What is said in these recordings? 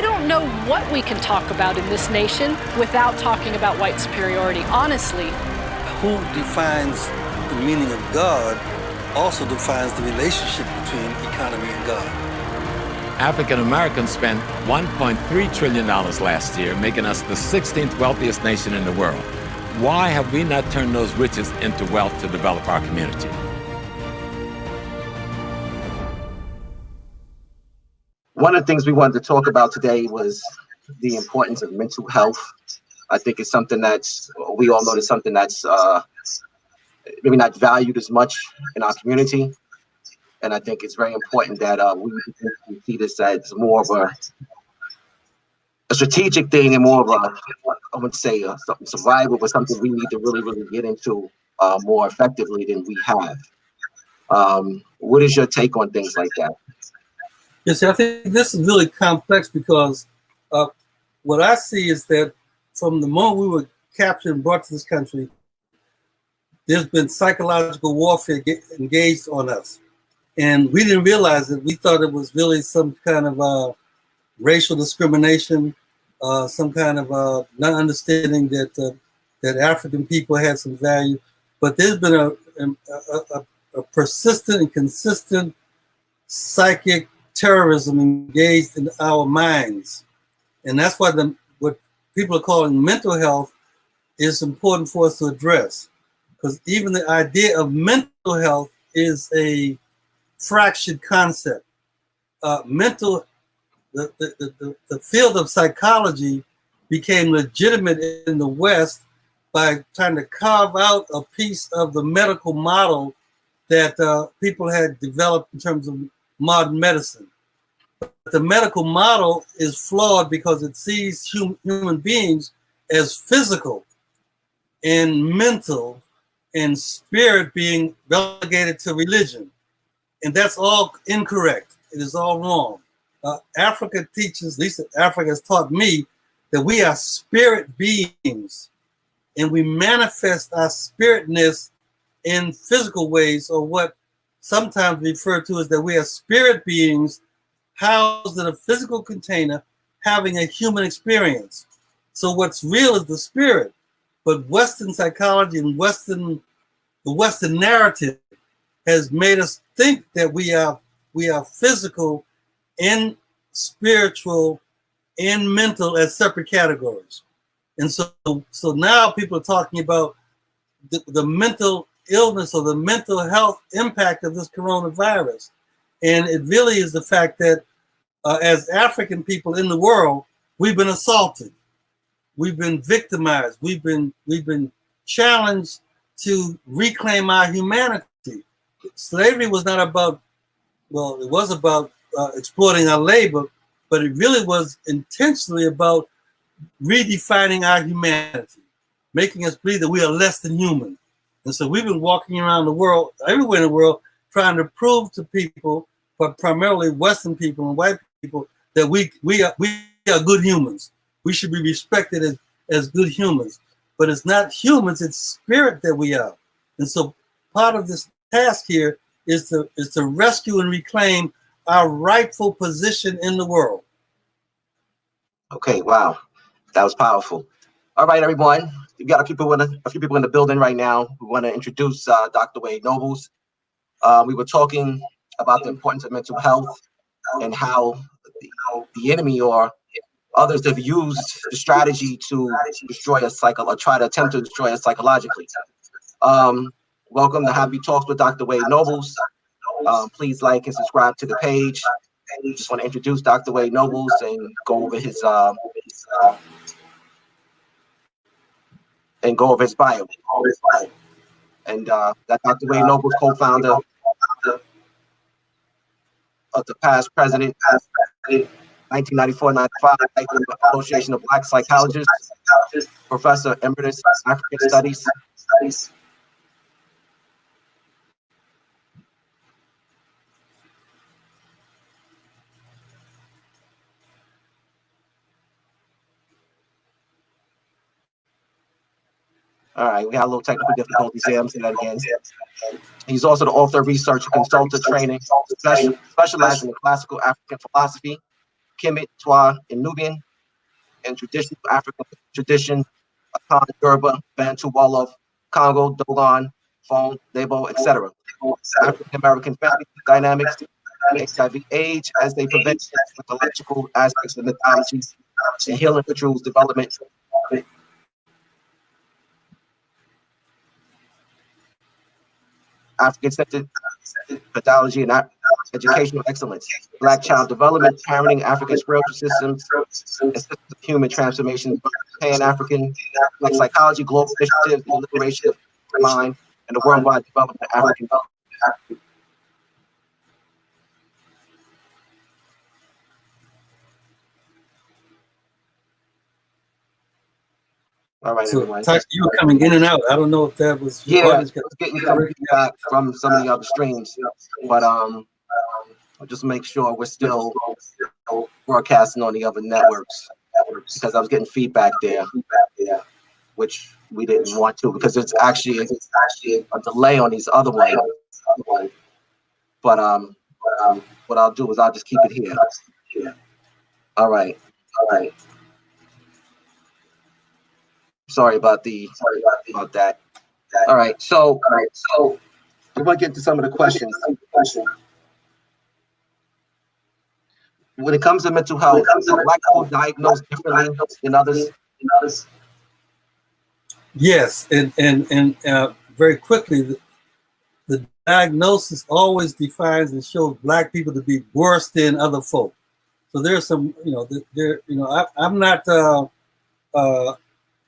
don't know what we can talk about in this nation without talking about white superiority, honestly. Who defines the meaning of God also defines the relationship between economy and God. African Americans spent $1.3 trillion last year, making us the 16th wealthiest nation in the world. Why have we not turned those riches into wealth to develop our community? One of the things we wanted to talk about today was the importance of mental health. I think it's something we all know, it's something that's maybe not valued as much in our community. And I think it's very important that we see this as more of a strategic thing and more of I would say something survival, but something we need to really get into more effectively than we have. What is your take on things like that? Yes, I think this is really complex because what I see is that from the moment we were captured and brought to this country, there's been psychological warfare engaged on us. And we didn't realize it. We thought it was really some kind of racial discrimination, some kind of not understanding that African people had some value. But there's been a persistent and consistent psychic terrorism engaged in our minds. And that's why what people are calling mental health is important for us to address. Because even the idea of mental health is a fractured concept. The field of psychology became legitimate in the West by trying to carve out a piece of the medical model that people had developed in terms of modern medicine. But the medical model is flawed because it sees human beings as physical and mental and spirit being relegated to religion. And that's all incorrect. It is all wrong. Africa teaches, at least Africa has taught me, that we are spirit beings and we manifest our spiritness in physical ways, or what sometimes referred to as that we are spirit beings housed in a physical container having a human experience. So what's real is the spirit, but Western psychology and the Western narrative has made us think that we are physical and spiritual and mental as separate categories. And so now people are talking about the mental illness or the mental health impact of this coronavirus. And it really is the fact that as African people in the world, we've been assaulted. We've been victimized. We've been challenged to reclaim our humanity. Slavery was not about, well, it was about exploiting our labor, but it really was intentionally about redefining our humanity, making us believe that we are less than human. And so we've been walking around the world, everywhere in the world, trying to prove to people, but primarily Western people and white people, that we are good humans. We should be respected as good humans. But it's not humans, it's spirit that we are. And so part of this task here is to rescue and reclaim our rightful position in the world. Okay, wow, that was powerful. All right, everyone, we've got a few people in the building right now. We want to introduce Dr. Wade Nobles. We were talking about the importance of mental health and how the enemy or others have used the strategy to destroy us or try to attempt to destroy us psychologically. Welcome to HAPI Talks with Dr. Wade Nobles. Please like and subscribe to the page. And just want to introduce Dr. Wade Nobles and go over his bio. And that Dr. Wade Nobles, co-founder of the past president, 1994-95 Association of Black Psychologists, Professor Emeritus African Studies. All right, we had a little technical difficulties here. I'm saying that again. He's also the author of research and consultant training, specializing in classical African philosophy, Kemet, Twa, and Nubian, and traditional African tradition, Akan, Yoruba, Bantu, Wolof, Congo, Dogon, Fon, Lebo, etc. African American family dynamics, HIV/AIDS as they prevent pathological aspects of mythology, and healing rituals development. African-centered pathology and educational excellence, Black child development, parenting, African spiritual systems, and systems of human transformation, Pan-African, Black psychology, global initiatives, the liberation of mind, and the worldwide development of African. All right, So, everyone. you were coming in and out. I don't know if that was Yeah, I was getting some feedback from some of the other streams, but I'll just make sure we're still broadcasting on the other networks because I was getting feedback there, which we didn't want to because it's actually a delay on these other ones. But what I'll do is I'll just keep it here. All right. Sorry about that. All right. So we want to get into some of the questions. When it comes to mental health, are Black people diagnosed differently than others? Yes, and very quickly, the diagnosis always defines and shows Black people to be worse than other folk. So there's some, I'm not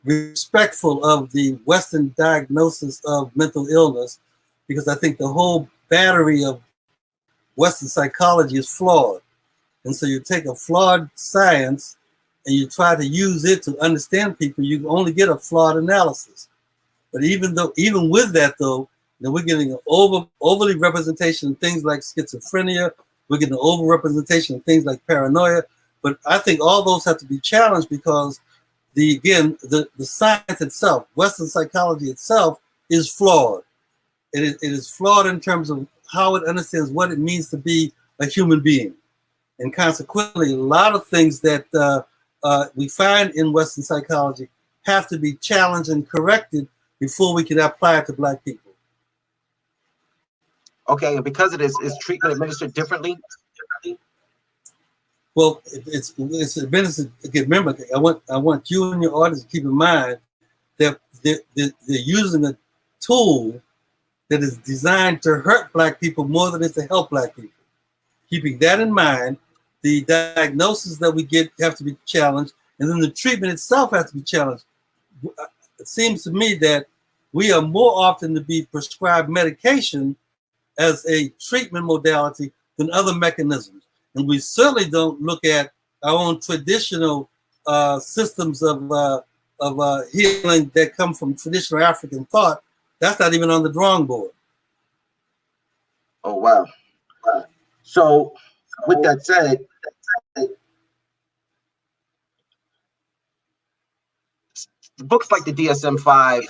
respectful of the Western diagnosis of mental illness because I think the whole battery of Western psychology is flawed. And so you take a flawed science and you try to use it to understand people, you only get a flawed analysis. But even with that, though, we're getting an overly representation of things like schizophrenia. We're getting an over-representation of things like paranoia. But I think all those have to be challenged because the science itself, Western psychology itself, is flawed. It is flawed in terms of how it understands what it means to be a human being. And consequently, a lot of things that we find in Western psychology have to be challenged and corrected before we can apply it to Black people. Okay, and because it is treatment administered differently? Well, it's administered. Remember, I want you and your audience to keep in mind that they're using a tool that is designed to hurt Black people more than it's to help Black people. Keeping that in mind, the diagnosis that we get have to be challenged, and then the treatment itself has to be challenged. It seems to me that we are more often to be prescribed medication as a treatment modality than other mechanisms. And we certainly don't look at our own traditional systems of healing that come from traditional African thought. That's not even on the drawing board. Oh, wow. So with that said, books like the DSM-5,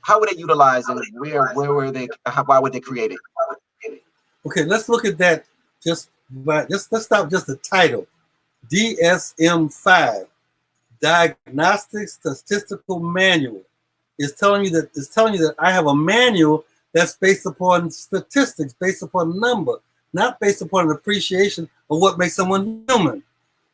how were they utilized and where were they? Why were they created? Okay, let's look at that. Let's stop just the title. DSM-5, Diagnostic Statistical Manual, is telling you that I have a manual that's based upon statistics, based upon a number, not based upon an appreciation of what makes someone human.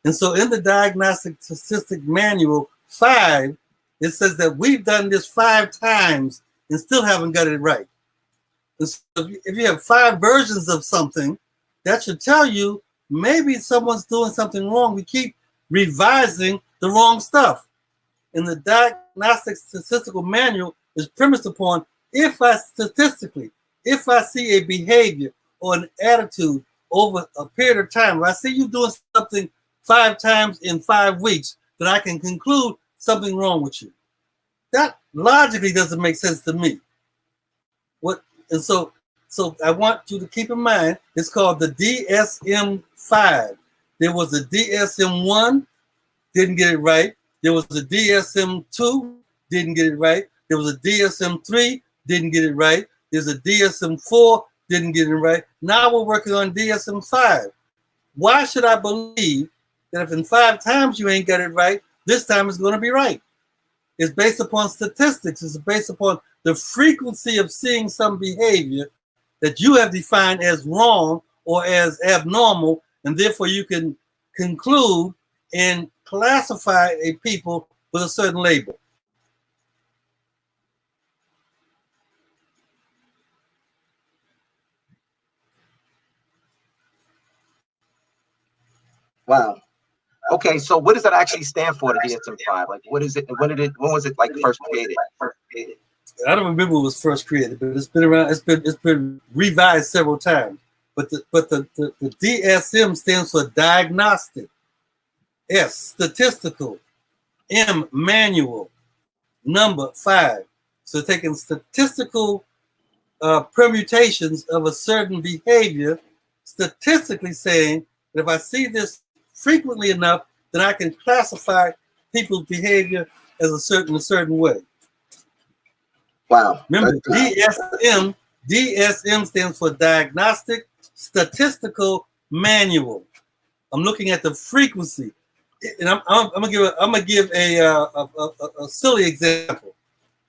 And so in the Diagnostic Statistic Manual 5, it says that we've done this 5 times and still haven't got it right. And so if you have 5 versions of something, that should tell you maybe someone's doing something wrong. We keep revising the wrong stuff. And the Diagnostic Statistical Manual is premised upon if I see a behavior or an attitude over a period of time, if I see you doing something 5 times in 5 weeks, then I can conclude something wrong with you. That logically doesn't make sense to me. So I want you to keep in mind, it's called the DSM-5. There was a DSM-1, didn't get it right. There was a DSM-2, didn't get it right. There was a DSM-3, didn't get it right. There's a DSM-4, didn't get it right. Now we're working on DSM-5. Why should I believe that if in 5 times you ain't got it right, this time it's going to be right. It's based upon statistics. It's based upon the frequency of seeing some behavior that you have defined as wrong or as abnormal, and therefore you can conclude and classify a people with a certain label. Wow. Okay, so what does that actually stand for, the DSM-5? Like, what is it? When was it like first created? I don't remember when it was first created, but it's been around. It's been revised several times. But the DSM stands for diagnostic, S statistical, M manual, number 5. So taking statistical permutations of a certain behavior, statistically saying that if I see this frequently enough, then I can classify people's behavior as a certain way. Wow. Remember, DSM stands for Diagnostic Statistical Manual. I'm looking at the frequency, and I'm gonna give a silly example.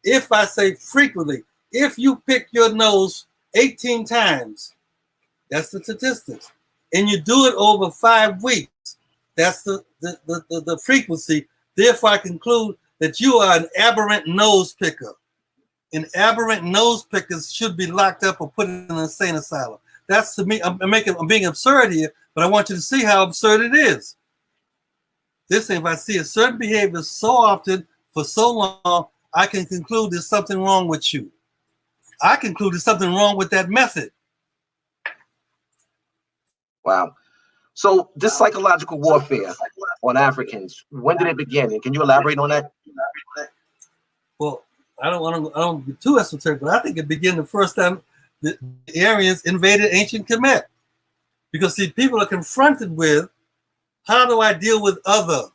If I say frequently, if you pick your nose 18 times, that's the statistics, and you do it over 5 weeks, that's the frequency. Therefore, I conclude that you are an aberrant nose picker. And aberrant nose pickers should be locked up or put in an insane asylum. That's to me. I'm being absurd here, but I want you to see how absurd it is. This thing, if I see a certain behavior so often for so long, I can conclude there's something wrong with you. I conclude there's something wrong with that method. Wow. So this psychological warfare on Africans, when did it begin? And can you elaborate on that? Well, I don't want to be too esoteric, but I think it began the first time the Aryans invaded ancient Kemet. Because see, people are confronted with, how do I deal with other?